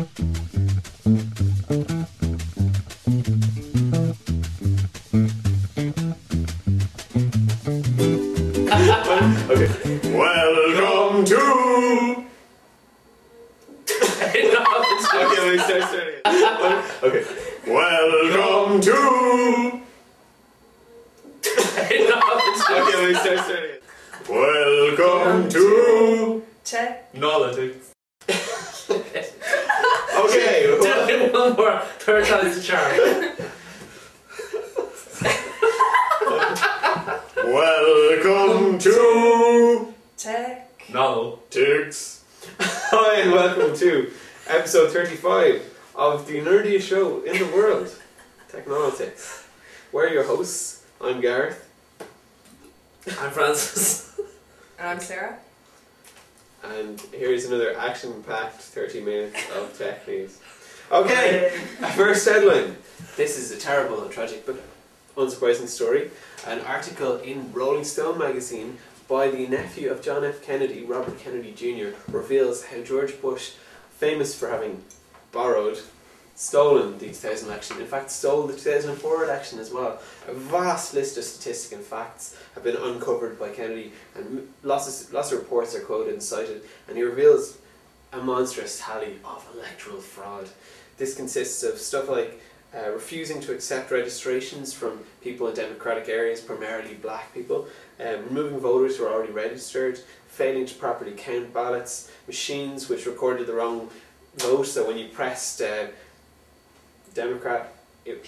Okay. Welcome to. Okay, let me start again. Okay. Welcome to. Okay, let me start again. Welcome to. Technolotics. Okay. One more. Third time's the charm. Welcome to Technolotics. Hi and welcome to episode 35 of the nerdiest show in the world, Technolotics. We're your hosts. I'm Gareth. I'm Francis. And I'm Sarah. And here's another action-packed 30 minutes of tech news. Okay, first headline. This is a terrible and tragic but unsurprising story. An article in Rolling Stone magazine by the nephew of John F. Kennedy, Robert Kennedy Jr., reveals how George Bush, famous for having stolen the 2000 election, in fact stole the 2004 election as well. A vast list of statistics and facts have been uncovered by Kennedy, and lots of reports are quoted and cited, and he reveals a monstrous tally of electoral fraud. This consists of stuff like refusing to accept registrations from people in democratic areas, primarily black people, removing voters who are already registered, failing to properly count ballots, machines which recorded the wrong vote, so when you pressed Democrat, it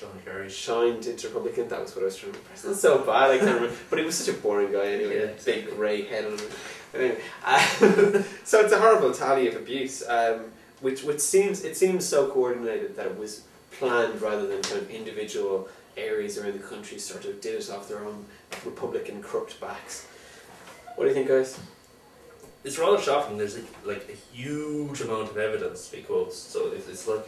shined into Republican. That was what I was trying to press. That's so bad, I can't remember. But he was such a boring guy anyway, yeah. Big grey head on him. Anyway, so it's a horrible tally of abuse, which seems so coordinated that it was planned rather than kind of individual areas around the country sort of did it off their own Republican corrupt backs. What do you think, guys? It's rather shocking. There's like a huge amount of evidence to be quotes, so it's like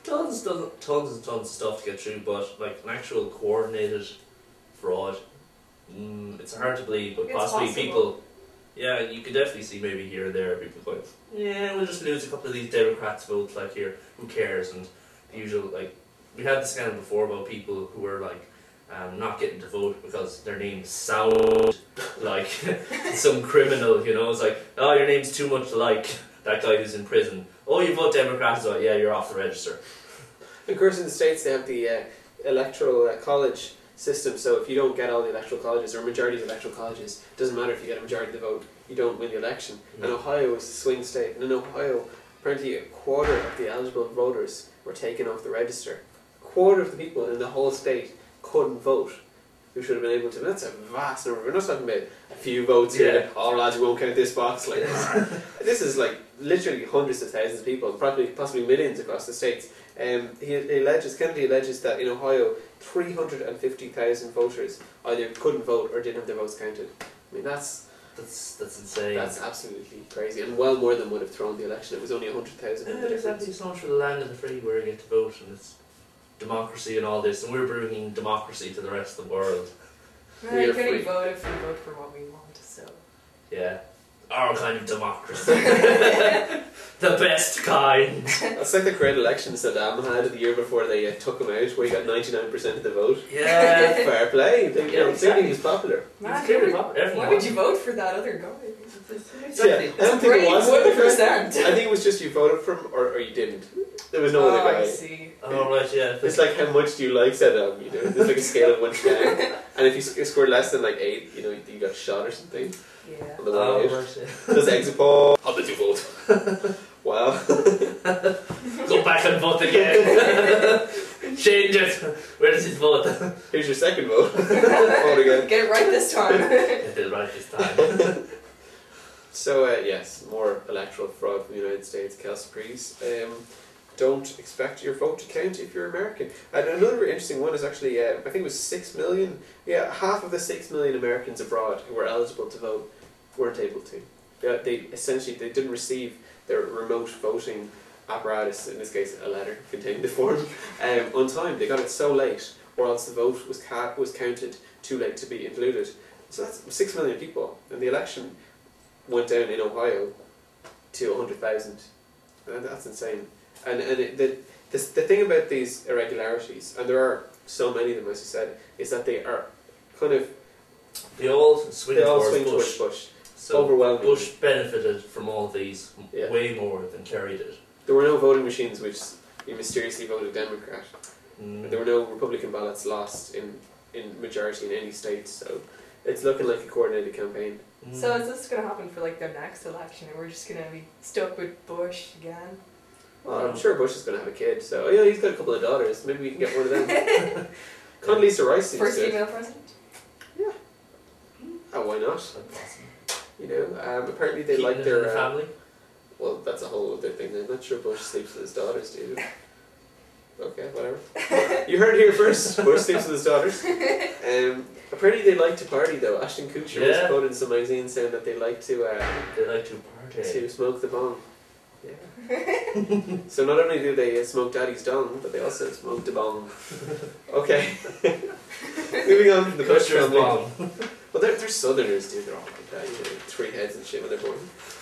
tons and tons of stuff to get through, but like an actual coordinated fraud, it's hard to believe, but it's possibly possible. people, yeah, you could definitely see maybe here or there people going, yeah, we'll just lose a couple of these Democrats votes, like here, who cares, and the usual, like, we had the scandal before about people who were like, not getting to vote because their names sound like some criminal, you know. It's like, oh, your name's too much like that guy who's in prison. Oh, you vote Democrat, so yeah, you're off the register. Of course, in the States they have the electoral college system, so if you don't get all the electoral colleges, or a majority of the electoral colleges, it doesn't matter if you get a majority of the vote, you don't win the election. And Ohio is a swing state, and in Ohio, apparently a quarter of the eligible voters were taken off the register. A quarter of the people in the whole state couldn't vote who should have been able to. That's a vast number. We're not talking about a few votes here. Oh lads, we won't count this box. Like this is like literally hundreds of thousands of people, probably possibly millions across the states. Kennedy alleges that in Ohio 350,000 voters either couldn't vote or didn't have their votes counted. I mean that's insane. That's absolutely crazy, and well more than would have thrown the election. It was only 100,000. Yeah, exactly. So much for the land of the free where you get to vote, and it's democracy and all this, and we're bringing democracy to the rest of the world. Well, you can only vote if we vote for what we want, so. Yeah. Our kind of democracy. The best kind. That's like the great elections that had the year before they took him out, where he got 99% of the vote. Yeah. Fair play. Clearly he was popular. Man, clearly popular. why would you vote for that other guy? Exactly. I don't think it was 1%. I think it was just you voted for him or you didn't. There was no other guy. I see. Oh right, yeah. It's like how much do you like Saddam? You know, there's like a scale of 1 to 10, and if you scored less than like 8, you know, you got shot or something. Yeah. On the way out. Right, yeah. Does exit poll? How did you vote? Wow. Go back and vote again. Change it. Where does his vote? Here's your second vote. Vote again. Get it right this time. Get it right this time. So yes, more electoral fraud from the United States. Kelsey Priest. Don't expect your vote to count if you're American. And another interesting one is actually, I think it was 6 million, half of the 6 million Americans abroad who were eligible to vote weren't able to. They didn't receive their remote voting apparatus, in this case a letter containing the form, on time. They got it so late, or else the vote was counted too late to be included. So that's 6 million people, and the election went down in Ohio to 100,000. That's insane. And the thing about these irregularities, and there are so many of them, as you said, is that they are kind of They all swing towards Bush. So overwhelming. Bush benefited from all these Yeah. way more than Kerry did. There were no voting machines which you mysteriously voted Democrat. Mm. There were no Republican ballots lost in majority in any state, so it's looking like a coordinated campaign. Mm. So is this going to happen for like their next election, and we're just going to be stuck with Bush again? Well, I'm sure Bush is going to have a kid, so yeah, he's got a couple of daughters. Maybe we can get one of them. Condoleezza Rice seems First good. female president? Oh, why not? That's awesome. You know, apparently they Keeping like it in their the family. Well, that's a whole other thing. I'm not sure Bush sleeps with his daughters, dude. Okay, whatever. You heard it here first. Bush sleeps with his daughters. Apparently they like to party though. Ashton Kutcher was quoted in some magazine saying that they like to party. smoke the bong. Yeah. So not only do they smoke daddy's dong, but they also smoke the bong. Okay. Moving on from the Bush Kutcher's family. bong. Well, they're Southerners, dude. They're all like that. You know, 3 heads and shit when they're born.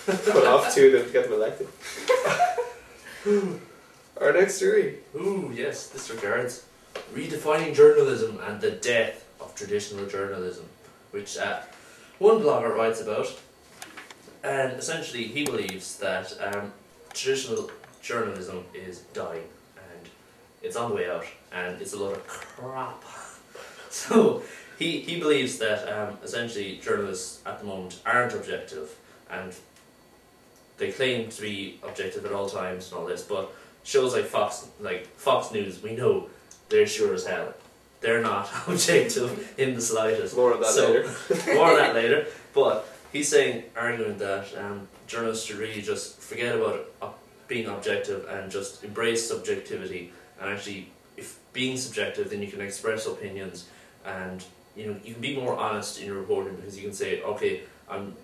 Put off 2 of them to get them elected. Our next story. Ooh, yes, this regards redefining journalism and the death of traditional journalism, which one blogger writes about. And essentially, he believes that traditional journalism is dying and it's on the way out and it's a lot of crap. So, he believes that essentially journalists at the moment aren't objective, and they claim to be objective at all times and all this, but shows like Fox News, we know they're sure as hell. They're not objective in the slightest. More on that later. More on that later. But he's arguing that journalists should really just forget about being objective and just embrace subjectivity. And actually, if being subjective, then you can express opinions, and you can be more honest in your reporting, because you can say, okay, I'm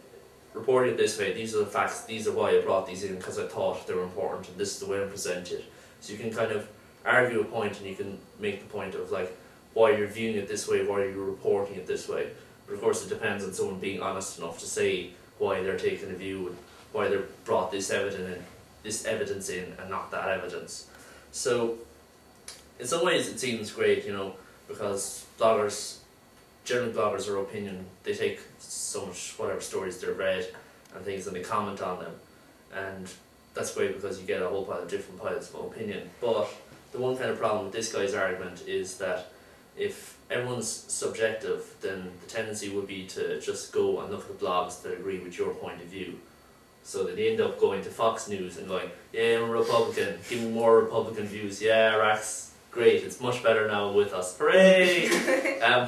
reporting it this way, these are the facts, these are why I brought these in, because I thought they were important, and this is the way I'm presented. So you can kind of argue a point, and you can make the point of like why you're viewing it this way, why you're reporting it this way. But of course it depends on someone being honest enough to say why they're taking a view and why they brought this evidence in and not that evidence. So in some ways it seems great, because generally bloggers are opinion, they take so much whatever stories they've read and things, and they comment on them, and that's great because you get a whole pile of different piles of opinion. But the one kind of problem with this guy's argument is that if everyone's subjective, then the tendency would be to just go and look at the blogs that agree with your point of view. So that they end up going to Fox News and going, yeah, I'm a Republican, give me more Republican views, yeah, Rax, great, it's much better now with us, hooray!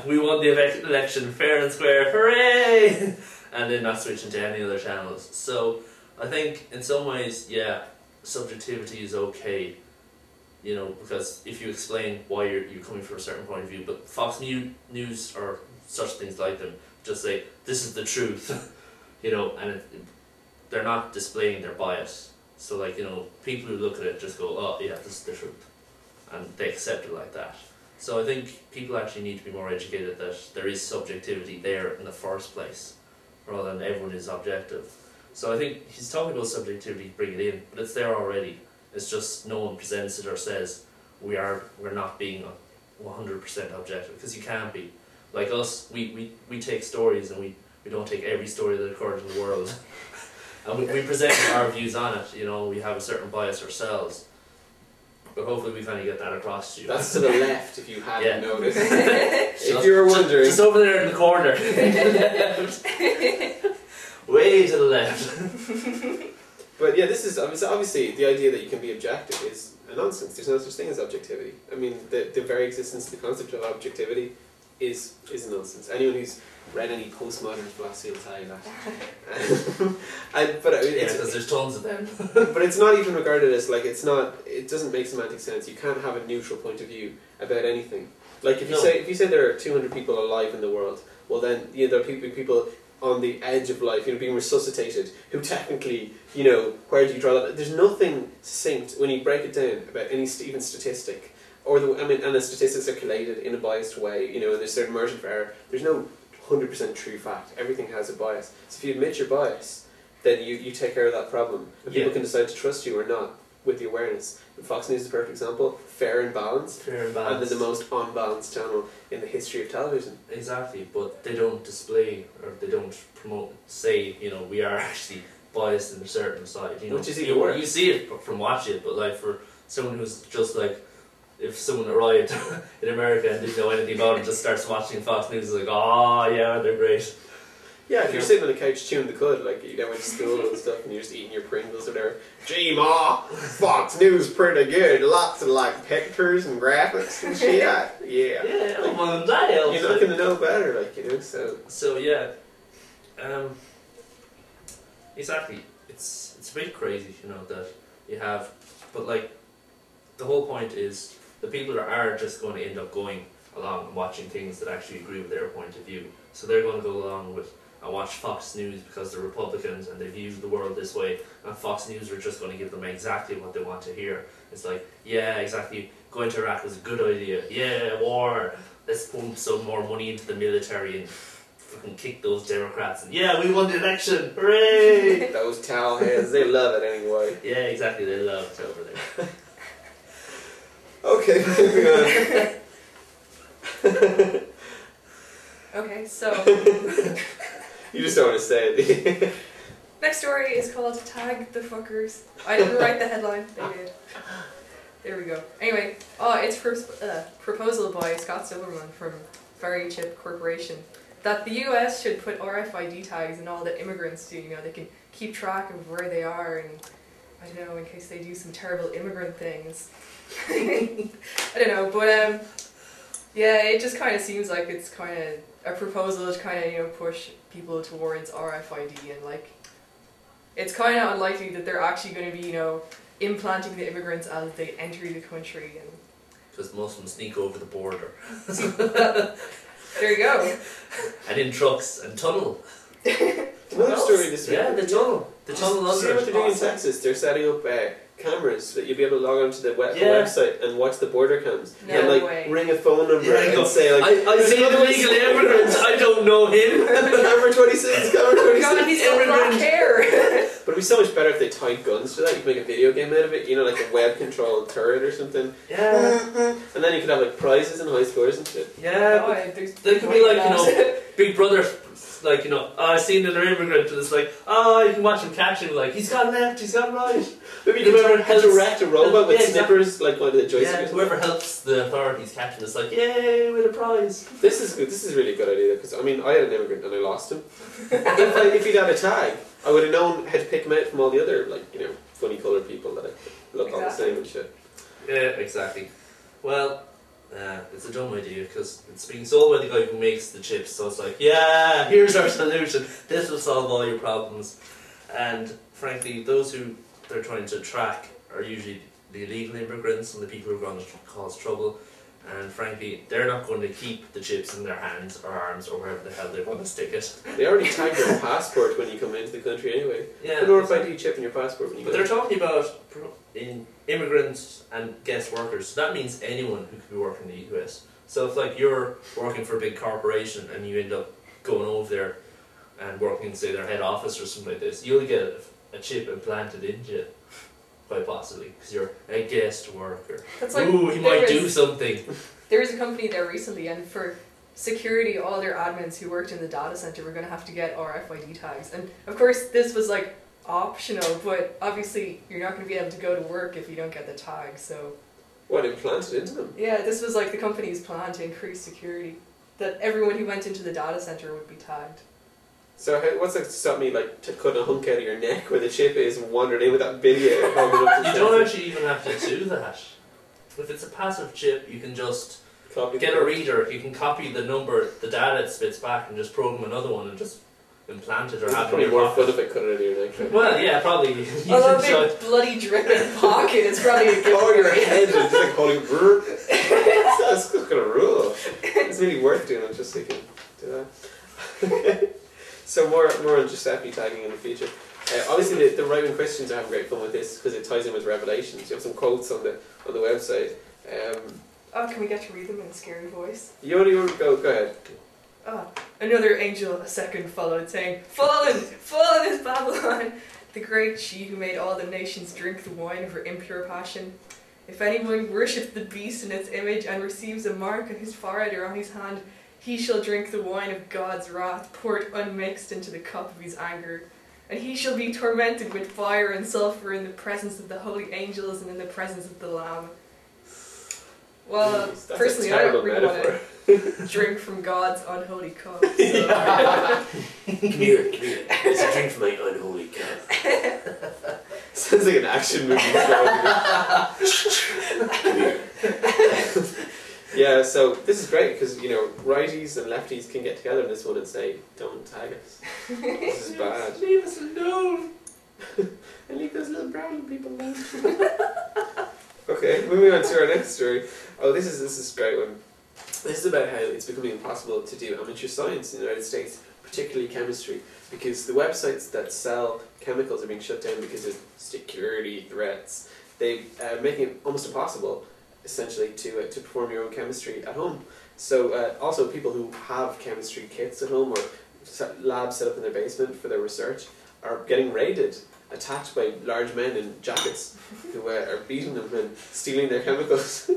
We won the election fair and square, hooray! And then not switching to any other channels. So I think in some ways, yeah, subjectivity is okay, because if you explain why you're coming from a certain point of view, but Fox News or such things like them just say, this is the truth, and they're not displaying their bias. So people who look at it just go, oh yeah, this is the truth, and they accept it like that. So I think people actually need to be more educated that there is subjectivity there in the first place, rather than everyone is objective. So I think he's talking about subjectivity to bring it in, but it's there already. It's just no one presents it or says we're not being 100% objective, because you can't be. Like us, we take stories, and we don't take every story that occurs in the world. And we present our views on it, we have a certain bias ourselves. But hopefully we finally get that across to you. That's to the left, if you hadn't noticed. If you were wondering. Just over there in the corner. Way to the left. But yeah, this is obviously the idea that you can be objective is a nonsense. There's no such thing as objectivity. I mean, the very existence of the concept of objectivity is a nonsense. Anyone who's read any postmodern philosophy will tell you that. Because there's tons of them. But it's not even regarded as it doesn't make semantic sense. You can't have a neutral point of view about anything. Like if you say there are 200 people alive in the world, well then there are people on the edge of life, being resuscitated, who technically, where do you draw that? There's nothing succinct when you break it down about any even statistic, and the statistics are collated in a biased way, and there's certain margin for error. There's no 100% true fact. Everything has a bias. So if you admit your bias, then you take care of that problem. And people can decide to trust you or not. with the awareness. Fox News is a perfect example. Fair and balanced. Fair and And balanced. they're the most unbalanced channel in the history of television. Exactly, but they don't display or they don't promote, say, you know, we are actually biased in a certain side. You know, Which is even worse. You see it from watching it, but like for someone who's just like, if someone arrived in America and didn't know anything about it, just starts watching Fox News, is like, oh yeah, they're great. Yeah, if you're sitting on the couch chewing the cud, like you went to school and stuff, and you're just eating your Pringles or whatever. Gee, Ma, Fox News pretty good. Lots of like pictures and graphics and shit. Yeah. Yeah, Like, well, that helps. you're not going to know better, like, you know, so. So yeah, exactly. It's a bit crazy, you know, that you have, but like, the whole point is the people that are just going to end up going along and watching things that actually agree with their point of view. So they're going to go along with and watch Fox News because they're Republicans and they view the world this way, and Fox News are just going to give them exactly what they want to hear. It's like, yeah, exactly, going to Iraq was a good idea. Yeah, war. Let's pump some more money into the military and fucking kick those Democrats. And yeah, we won the election. Hooray! Those towel heads, they love it anyway. Yeah, exactly. They love it over there. Okay, moving on. Okay, so You just don't want to say it. next story is called Tag the Fuckers. I didn't write the headline, they did. There we go. Anyway, it's proposal by Scott Silverman from Very Chip Corporation that the US should put RFID tags in all the immigrants so, you know, they can keep track of where they are and, I don't know, in case they do some terrible immigrant things. I don't know, but yeah, it just kind of seems like it's kind of a proposal to kind of, you know, push people towards RFID, and like, it's kind of unlikely that they're actually going to be, you know, implanting the immigrants as they enter the country. And because most of them sneak over the border. there you go. And in trucks and tunnel. Another story this week. Yeah, the tunnel. The tunnel See under what they're doing in Awesome. Texas? They're setting up cameras so that you'll be able to log onto the Yeah. website and watch the border cams. No and like way. ring a phone number Yeah, and go, say like, I see the legal immigrants, I don't know him. camera 26, camera Oh my god, 26. he's got black hair! But it'd be so much better if they tied guns to that. You could make a video game out of it, you know, like a web controlled turret or something. Yeah. And then you could have like prizes and high scores and shit. Yeah, Oh, but there's they could be like, you know, Big Brother, like, you know, I seen another immigrant, and it's like, oh, you can watch him catch him, like, he's gone left, he's gone right. Maybe you Whoever could helps- direct a robot with Yeah, exactly. snippers, like one of the joysticks. Yeah, whoever helps the authorities catch him, it's like, yay, with a prize. This is good. This is a really good idea because I mean I had an immigrant and I lost him. if he'd had a tag, I would have known how to pick him out from all the other, like, you know, funny coloured people that look all the Exactly. same and shit. Yeah, exactly. Well, it's a dumb idea because it's being sold by the guy who makes the chips, so it's like, yeah, here's our solution. This will solve all your problems. And frankly, those who they're trying to track are usually the illegal immigrants and the people who are going to cause trouble. And frankly, they're not going to keep the chips in their hands or arms or wherever the hell they're going to stick it. They already tag your passport when you come into the country anyway. Yeah. Put an RFID chip in your passport when you But go. they're talking about in immigrants and guest workers. So that means anyone who could be working in the US. So if like you're working for a big corporation and you end up going over there and working in, say, their head office or something like this, you'll get a chip implanted into you, quite possibly, because you're a guest worker. That's like, Ooh, he might do something. There was a company there recently, and for security, all their admins who worked in the data center were going to have to get RFID tags. And of course, this was like optional, but obviously, you're not going to be able to go to work if you don't get the tag. So, What, implanted into them? yeah, this was like the company's plan to increase security, that everyone who went into the data center would be tagged. So what's that to stop me like to cut a hunk out of your neck where the chip is and wandering in with that video? holding up to You the don't sensor? actually even have to do that. If it's a passive chip, you can just Copy get the- a reader, you can copy the number, the data it spits back, and just program another one and just implant it or It's have it in probably your more pocket. fun if I cut it out of your neck. Right? Well, yeah, probably. You Although can a show big bloody dripping pocket is probably a good Oh, your idea. head is just like holding. That's gonna rule. It's really worth doing it just so you can do that. So more on Giuseppe tagging in the future. Obviously, the right-wing Christians are having great fun with this because it ties in with Revelations. You have some quotes on the website. Oh, can we get to read them in a scary voice? You go ahead. Oh, another angel a second followed, saying, Fallen is Babylon, the great she who made all the nations drink the wine of her impure passion. If anyone worships the beast in its image and receives a mark on his forehead or on his hand, he shall drink the wine of God's wrath, poured unmixed into the cup of his anger. And he shall be tormented with fire and sulphur in the presence of the holy angels and in the presence of the Lamb. Well, That's personally, a I don't terrible really want metaphor. to drink from God's unholy cup. So. Come here. It's a drink from my unholy cup. Sounds like an action movie. Come here. Yeah, so this is great because, you know, righties and lefties can get together in this one and say, don't tag us. This is bad. Leave us alone. And leave those little brown people alone. Okay, moving on to our next story. Oh, this is a great one. This is about how it's becoming impossible to do amateur science in the United States, particularly chemistry, because the websites that sell chemicals are being shut down because of security threats. They're making it almost impossible, essentially, to perform your own chemistry at home. So also people who have chemistry kits at home or labs set up in their basement for their research are getting raided, attacked by large men in jackets who are beating them and stealing their chemicals.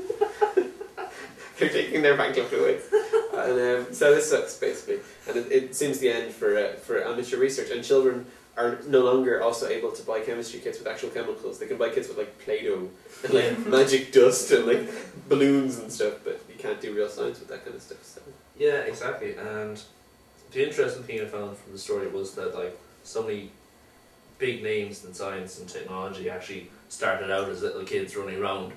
They're taking their bankrupt away. And so this sucks, basically. And it seems the end for amateur research. And children are no longer also able to buy chemistry kits with actual chemicals. They can buy kits with like Play-Doh and like magic dust and like balloons and stuff, but you can't do real science with that kind of stuff. So. Yeah, exactly. And the interesting thing I found from the story was that like so many big names in science and technology actually started out as little kids running around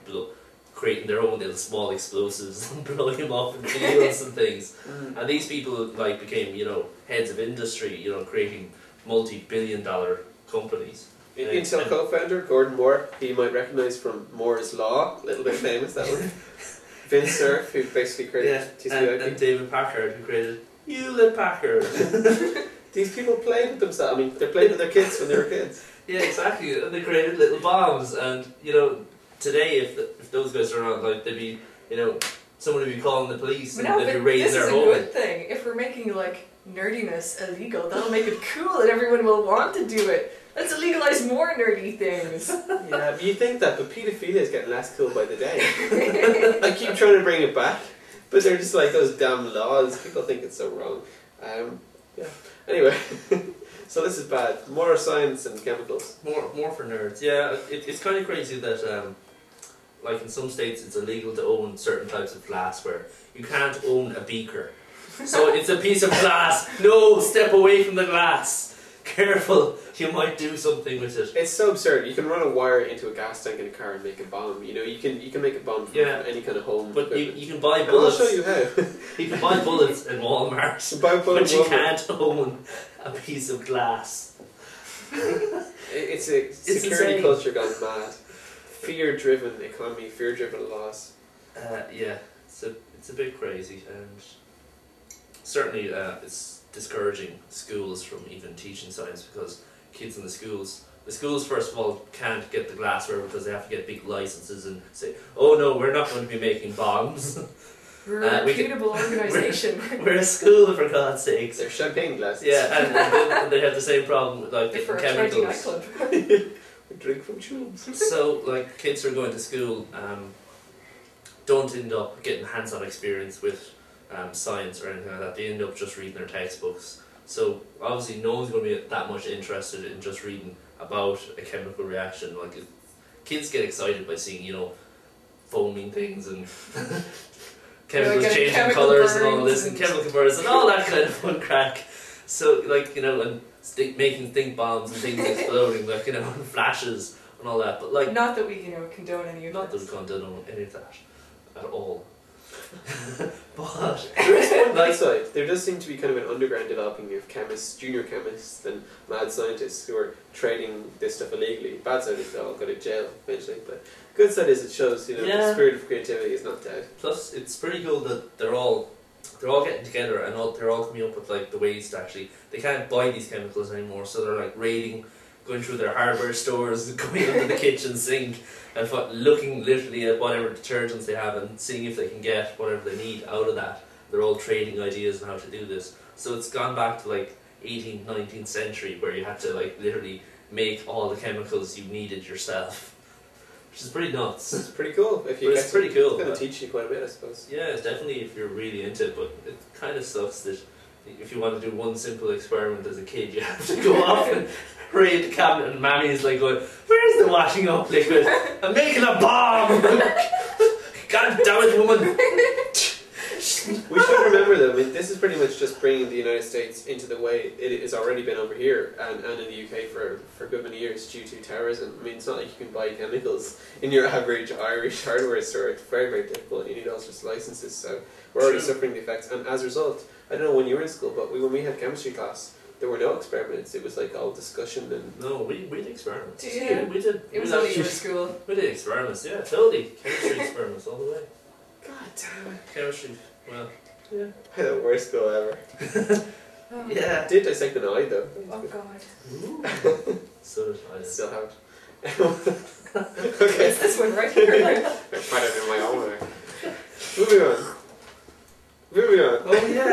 creating their own little small explosives and blowing them up in fields and things. And these people like became, you know, heads of industry, you know, creating multi-billion-dollar companies. Intel co-founder Gordon Moore, who you might recognise from Moore's Law, a little bit famous that one. Vince Cerf, who basically created TCP/IP. And David Packard, who created Hewlett Packard. These people played with themselves. I mean, they played with their kids when they were kids. Yeah, exactly. And they created little bombs. And you know, today, if those guys are around, like they'd be, you know, someone would be calling the police and they'd be raiding their home. This is a good thing. If we're making like nerdiness illegal, that'll make it cool and everyone will want to do it. Let's legalize more nerdy things. Yeah, you think that, but paedophilia is getting less cool by the day. I keep trying to bring it back, but they're just like those damn laws. People think it's so wrong. Yeah. Anyway, so this is bad. More science and chemicals. More for nerds. Yeah, it's kind of crazy that like in some states it's illegal to own certain types of glassware. You can't own a beaker. So it's a piece of glass. No, step away from the glass. Careful, you might do something with it. It's so absurd. You can run a wire into a gas tank in a car and make a bomb. You know, you can make a bomb from any kind of home. But you can buy and bullets. I'll show you how. You can buy bullets in Walmart, but you can't own a piece of glass. It's a security culture gone mad. Fear-driven economy, fear-driven laws. Yeah, it's a bit crazy, and certainly it's discouraging schools from even teaching science because kids in the schools first of all can't get the glassware because they have to get big licenses and say, oh no, we're not going to be making bombs. We're a reputable organisation. We're a school, for God's sakes. They're champagne glasses. Yeah, and they have the same problem with like different chemicals. We drink from tubes. So like kids who are going to school don't end up getting hands-on experience with science or anything like that. They end up just reading their textbooks. So obviously no one's going to be that much interested in just reading about a chemical reaction. Like kids get excited by seeing, you know, foaming things and chemicals changing colours and all this and chemical burns and all that kind of fun crack. So like, you know, and making stink bombs and things exploding, like, you know, and flashes and all that. But like, not that we, you know, condone any of not this. that we condone any of that at all. But there is one like side. There does seem to be kind of an underground developing of chemists, junior chemists, and mad scientists who are trading this stuff illegally. Bad side is they all go to jail eventually, but good side is it shows, you know, the spirit of creativity is not dead. Plus, it's pretty cool that they're all getting together and they're all coming up with like the ways to actually, they can't buy these chemicals anymore, so they're like raiding, going through their hardware stores, going under the kitchen sink and looking literally at whatever detergents they have and seeing if they can get whatever they need out of that. They're all trading ideas on how to do this. So it's gone back to like 18th, 19th century where you had to like literally make all the chemicals you needed yourself, which is pretty nuts. It's pretty cool. If you But it's pretty cool. It's going to teach you quite a bit, I suppose. Yeah, it's definitely if you're really into it, but it kind of sucks that if you want to do one simple experiment as a kid, you have to go off and raid the cabinet, and Mammy's like going, "Where's the washing up liquid? I'm making a bomb! God damn it, woman!" We should remember though, I mean, this is pretty much just bringing the United States into the way it has already been over here and in the UK for a good many years due to terrorism. I mean, it's not like you can buy chemicals in your average Irish hardware store. It's very, very difficult. You need all sorts of licenses, so we're already suffering the effects. And as a result, I don't know when you were in school, but when we had chemistry class, there were no experiments. It was like all discussion and... No, we did experiments. Yeah. We did. It was only in school. We did experiments, yeah, totally. Chemistry experiments all the way. God damn it. Chemistry, well, yeah. I had the worst school ever. Oh. Yeah. I did dissect an eye though. Oh god. Ooh. So did I. Still have it. Okay. It's this one right here. I find it in my own way. Moving on. Oh yeah.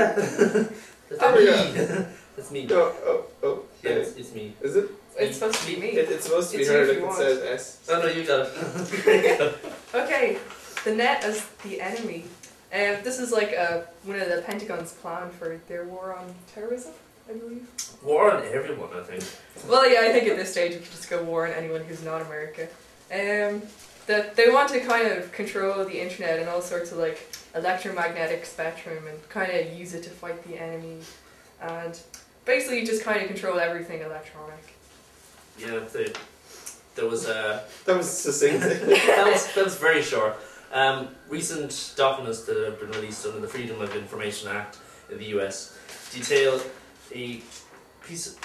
That's Oh, me. yeah. That's me. Oh. Yeah, it's me. Is it? It's supposed to be me. It's supposed to be It's heard you if if you it want. says S. Oh no, you got it. Okay, the net as the enemy. This is like one of the Pentagon's plan for their war on terrorism, I believe. War on everyone, I think. Well, yeah, I think at this stage we could just go war on anyone who's not America. That they want to kind of control the internet and all sorts of like electromagnetic spectrum and kind of use it to fight the enemy, and basically just kind of control everything electronic. Yeah, there was a. That was succinct. that was very short. Recent documents that have been released under the Freedom of Information Act in the US detail a piece of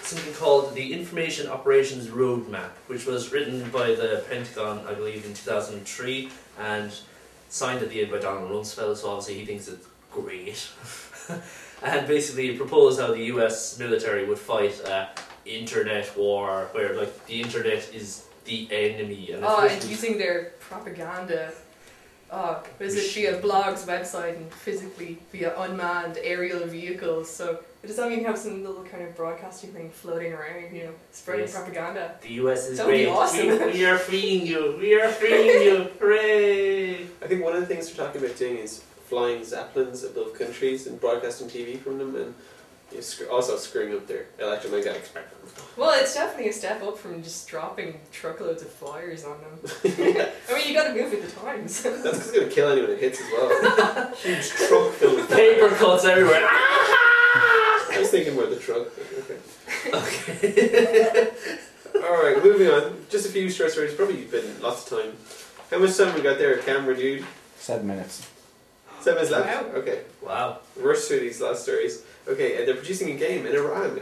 something called the Information Operations Roadmap, which was written by the Pentagon, I believe, in 2003 and signed at the end by Donald Rumsfeld, so obviously he thinks it's great. And basically it proposed how the US military would fight internet war, where like the internet is the enemy. And And using their propaganda. Is it via blogs, website, and physically via unmanned aerial vehicles? So does that mean you have some little kind of broadcasting thing floating around, you know, spreading Yes. propaganda? The US is That would be great. awesome. We are freeing you. We are freeing you. Hooray! I think one of the things we're talking about doing is flying zeppelins above countries and broadcasting TV from them, and also screwing up their electromagnetic spectrum. Well, it's definitely a step up from just dropping truckloads of flyers on them. I mean, you gotta move with the times. That's because it's going to kill anyone it hits as well. Huge truck filled with Paper cuts everywhere. I was thinking more of the truck. Okay. Alright, moving on. Just a few short stories. Probably been lots of time. How much time we got there, camera dude? 7 minutes. 7 minutes left? Wow. Okay. Wow. Rush through these last stories. Okay, they're producing a game in Iran.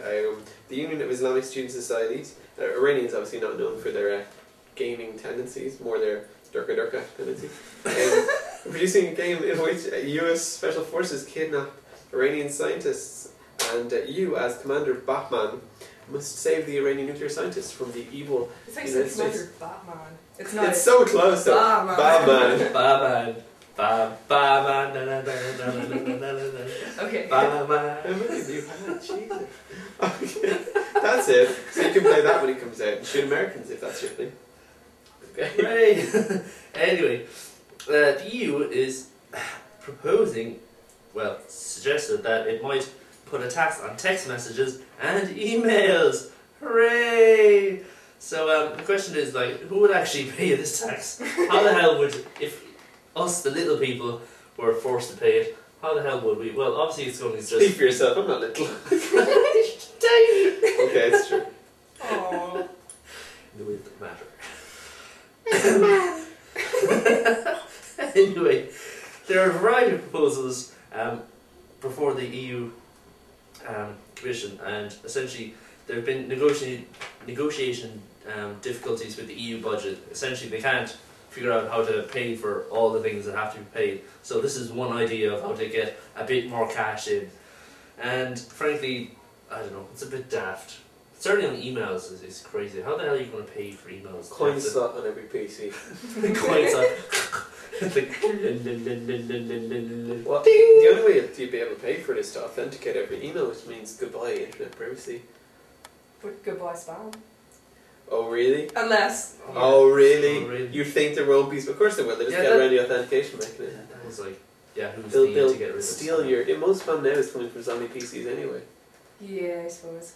The Union of Islamic Student Societies. Iranians obviously not known for their gaming tendencies, more their durka tendencies. Producing a game in which US Special Forces kidnap Iranian scientists, and you, as Commander Batman, must save the Iranian nuclear scientists from the evil It's like United Commander States. Batman. It's not. It's so close though. Batman. Batman. Batman. Batman. Okay. Batman. How many have you had? Jesus. Okay, that's it. So you can play that when it comes out and shoot Americans if that's your thing. Okay. Hooray. Anyway, the EU is proposing, well, suggested that it might put a tax on text messages and emails. Hooray! So the question is, like, who would actually pay this tax? How the hell would, if us, the little people, were forced to pay it, how the hell would we? Well, obviously it's going to Speak just... for yourself, I'm not little. Tiny! Okay, it's true. Aww. The way that matter. Anyway, there are a variety of proposals before the EU Commission, and essentially there have been negotiation difficulties with the EU budget. Essentially, they can't figure out how to pay for all the things that have to be paid. So this is one idea of how to get a bit more cash in. And frankly, I don't know, it's a bit daft. Certainly on emails is crazy. How the hell are you going to pay for emails? Coin slot on every PC. Coin slot. Well, the only way you'd be able to pay for this is to authenticate every email, which means goodbye internet privacy. But goodbye spam. Oh, really? Unless. Oh, really? Oh, really? You think there won't be? Of course there will. They just get around the authentication mechanism. Yeah, that was like, yeah, who's They'll to get rid of steal your. Most spam now is coming from zombie PCs anyway. Yeah, I suppose.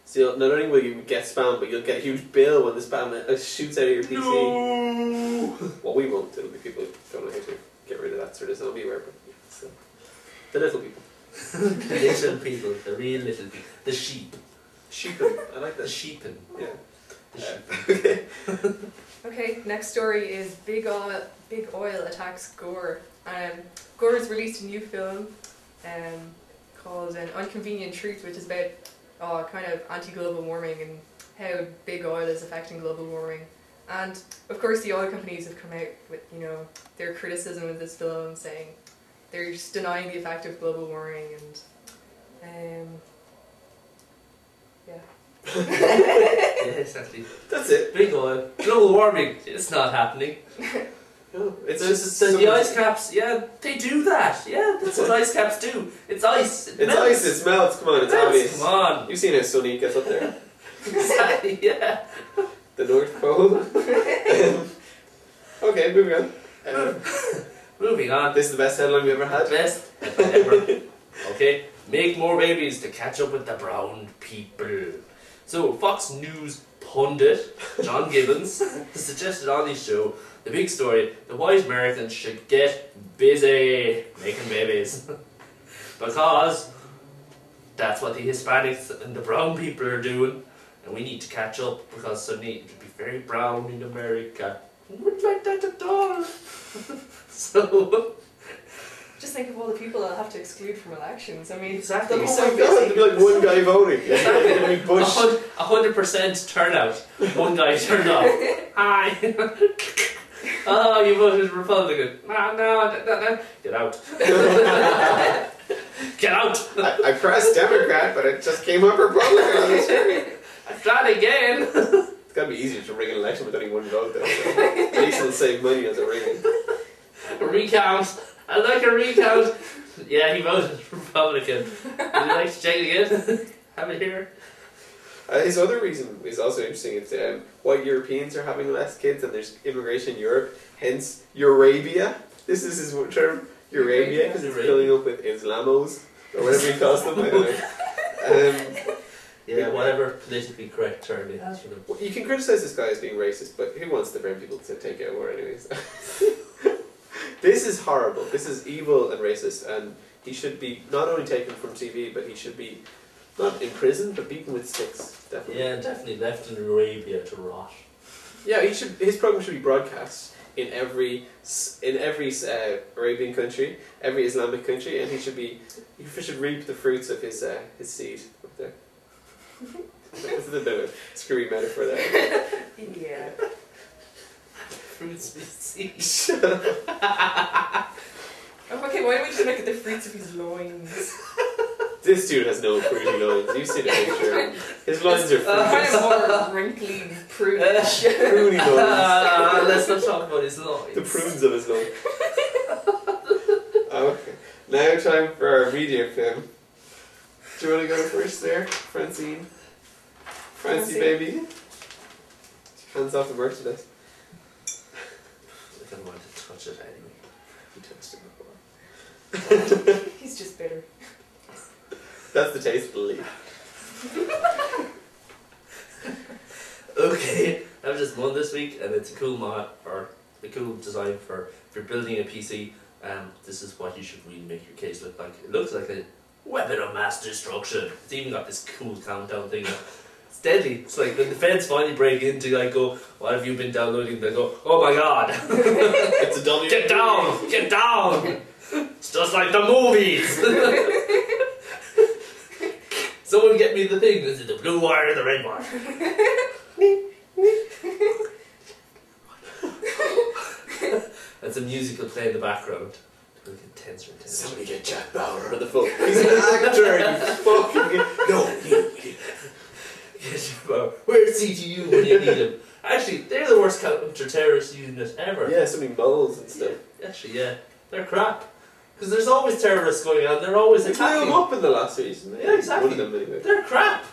So not only will you get spam, but you'll get a huge bill when the spam shoots out of your PC. No! Well, we won't. It'll be people who don't know how to get rid of that sort of zombieware. But so. The little people. The little people, the real little people. The sheep. Sheepin. I like The that. sheepin. Yeah. The sheepin. Okay. Okay, next story is Big Oil attacks Gore. Gore has released a new film called An Inconvenient Truth, which is about kind of anti-global warming and how big oil is affecting global warming. And of course the oil companies have come out with, their criticism of this film, saying they're just denying the effect of global warming and Yeah, exactly. That's it. Big oil. Global warming, it's not happening. No, it's The ice caps, yeah, they do that. Yeah, that's what ice caps do. It's ice. It It's melts. ice, it melts, come on, it's Melts, obvious. Come on. You've seen how sunny it gets up there. Exactly, yeah. The North Pole. Okay, moving on. Moving on. This is the best headline we ever had. Best headline ever. Okay, make more babies to catch up with the brown people. So, Fox News pundit John Gibbons has suggested on his show the big story: the white Americans should get busy making babies because that's what the Hispanics and the brown people are doing, and we need to catch up because suddenly it will be very brown in America. I wouldn't like that at all. So. just think of all the people I'll have to exclude from elections. I mean, Exactly. they'll be Oh so my god, there'd be like one guy voting. Exactly. Like Bush. 100% turnout. One guy turned off. Hi. Oh, you voted Republican. No. Get out. Get out. I pressed Democrat, but it just came up Republican on the screen. I tried again. It's gotta be easier to rig an election with only one vote though. So at least it'll save money as a rigging. Recount. I like a recount. Yeah, he voted Republican. Would you like to check again? Have it here. His other reason is also interesting. It's white Europeans are having less kids and there's immigration in Europe, hence Eurabia. This is his term, Eurabia, because it's filling up with Islamos, or whatever he calls them, I don't know. Yeah, whatever politically correct term it has for them. You can criticise this guy as being racist, but who wants the brown people to take out war anyways? This is horrible. This is evil and racist, and he should be not only taken from TV, but he should be not imprisoned, but beaten with sticks. Definitely. Yeah, definitely left in Arabia to rot. Yeah, he should. His program should be broadcast in every Arabian country, every Islamic country, and he should reap the fruits of his seed up there. That's a bit of a screwy metaphor there. Yeah. Fruits of his seed. Shut up. Oh, okay, why don't we just make it the fruits of his loins? This dude has no fruity loins. You've seen a picture. His loins are Kind fruity. of more wrinkly, prudish. Pruny loins. Let's not talk about his loins. The prunes of his loins. Okay. Now time for our media film. Do you want to go first there, Francine? Francie, baby. Hands off the merchandise. I don't want to touch it anyway. You touched it before. He's just bitter. That's the taste of the leaf. Okay, I've just won this week, and it's a cool mod or a cool design for if you're building a PC. This is what you should really make your case look like. It looks like a weapon of mass destruction. It's even got this cool countdown thing. It's deadly. It's like when the feds finally break into, like, go, what have you been downloading? They go, oh my god. It's a W. Get down! Get down! It's just like the movies! Someone get me the thing. Is it the blue wire or the red wire? That's a musical play in the background. To make it tenser and tenser. Somebody get Jack Bauer on the phone. He's an actor, you fucking... No, Where's CTU when you need him? Actually, they're the worst counter-terrorist unit ever. Yeah, so many moles and stuff. Yeah, actually, yeah. They're crap. Because there's always terrorists going on, they're always They blew attacking. them up in the last season. Yeah, exactly. One of them anyway. They're crap.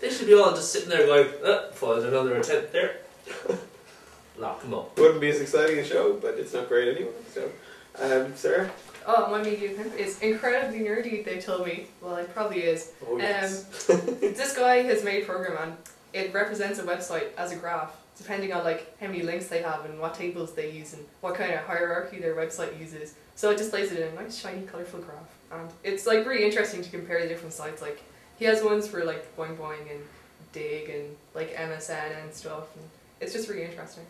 They should be all just sitting there going, find another attempt there. Lock them up. Wouldn't be as exciting a show, but it's not great anyway. So, Sarah? Oh, my media pimp is incredibly nerdy, they told me. Well, it probably is. Oh, yes. This guy has made Programman. It represents a website as a graph, depending on like how many links they have and what tables they use and what kind of hierarchy their website uses. So it displays it in a nice, shiny, colourful graph. And it's like really interesting to compare the different sites. Like, he has ones for like Boing Boing and Dig and like MSN and stuff. And it's just really interesting.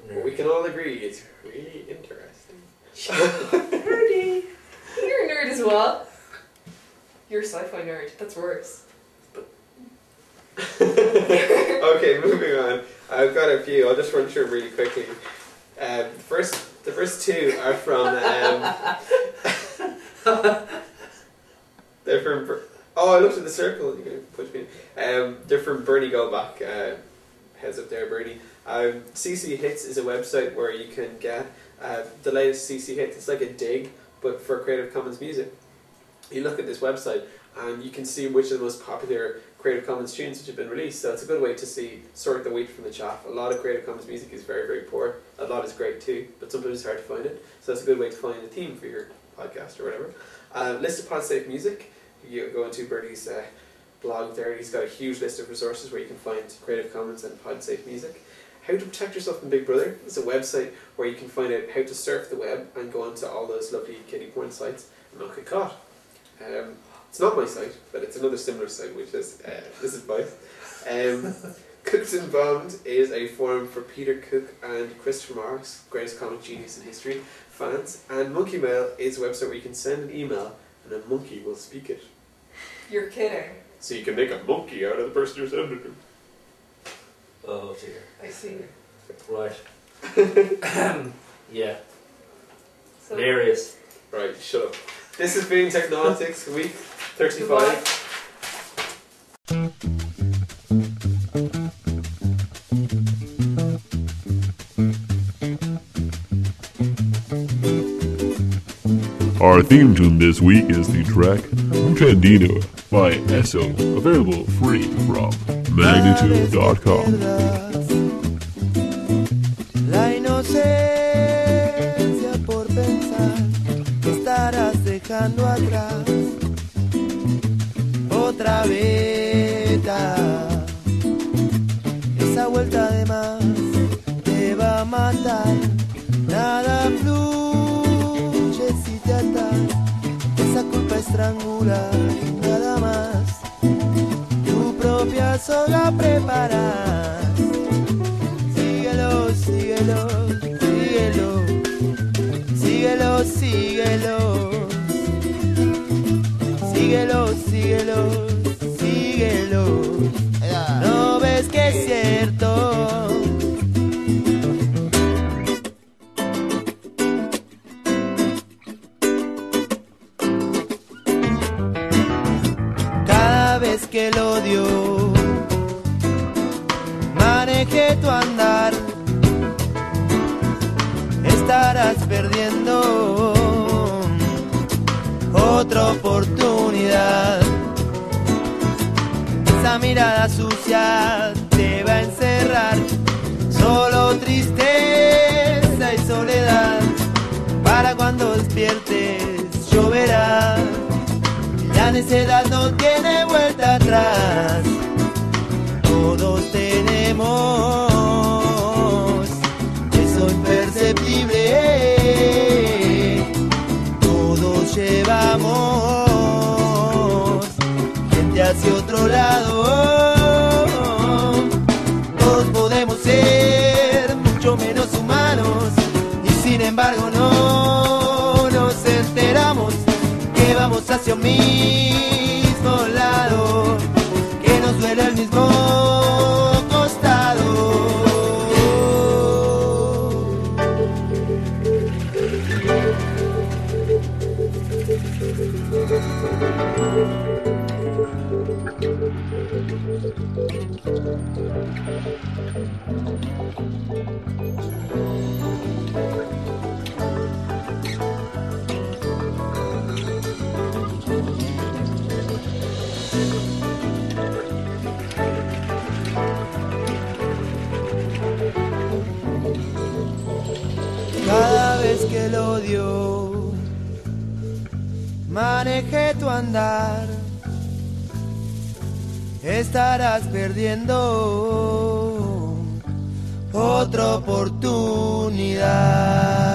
Well, we can all agree it's really interesting. Nerdy! You're a nerd as well. You're a sci-fi nerd. That's worse. Okay, moving on. I've got a few. I'll just run through them really quickly. The first two are from. They're from. Oh, I looked at the circle. You can push me. They're from Bernie Goldbach. Heads up there, Bernie. CC Hits is a website where you can get the latest CC hits. It's like a dig, but for Creative Commons music. You look at this website and you can see which of the most popular Creative Commons tunes which have been released. So it's a good way to sort the wheat from the chaff. A lot of Creative Commons music is very, very poor. A lot is great too, but sometimes it's hard to find it. So that's a good way to find a theme for your podcast or whatever. List of PodSafe music. You go into Bernie's blog there. He's got a huge list of resources where you can find Creative Commons and PodSafe music. How to protect yourself from Big Brother. It's a website where you can find out how to surf the web and go onto all those lovely kiddie porn sites and not get caught. It's not my site, but it's another similar site which is this advice. Cooked and Bombed is a forum for Peter Cook and Christopher Morris, greatest comic genius in history, fans. And Monkey Mail is a website where you can send an email and a monkey will speak it. You're kidding. So you can make a monkey out of the person you're sending it. Oh dear. I see. Right. Yeah. So, Hilarious. Right, shut up. This has been Technolotics week 35. Our theme tune this week is the track Trendino by Esso, available free from magnitude.com. La inocencia por pensar que estarás dejando atrás otra beta. Esa vuelta de más te va a matar. Nada fluye si te atas. Esa culpa estrangula y nada más. Tu propia soga preparas. Síguelo, síguelo, síguelo. Síguelo, síguelo. Síguelo, síguelo, síguelo. No ves que es cierto. Cada vez que el odio maneje tu andar, estarás perdiendo otra oportunidad. Esa mirada sucia te va a encerrar, solo tristeza y soledad. Para cuando despiertes lloverá, la necedad no tiene vuelta atrás. Todos tenemos eso imperceptible, todos llevamos gente hacia otro lado. Todos podemos ser mucho menos humanos y sin embargo no nos enteramos que vamos hacia un mismo lado, que nos duele el mismo costado. Cada vez que el odio maneje tu andar, estarás perdiendo otra oportunidad.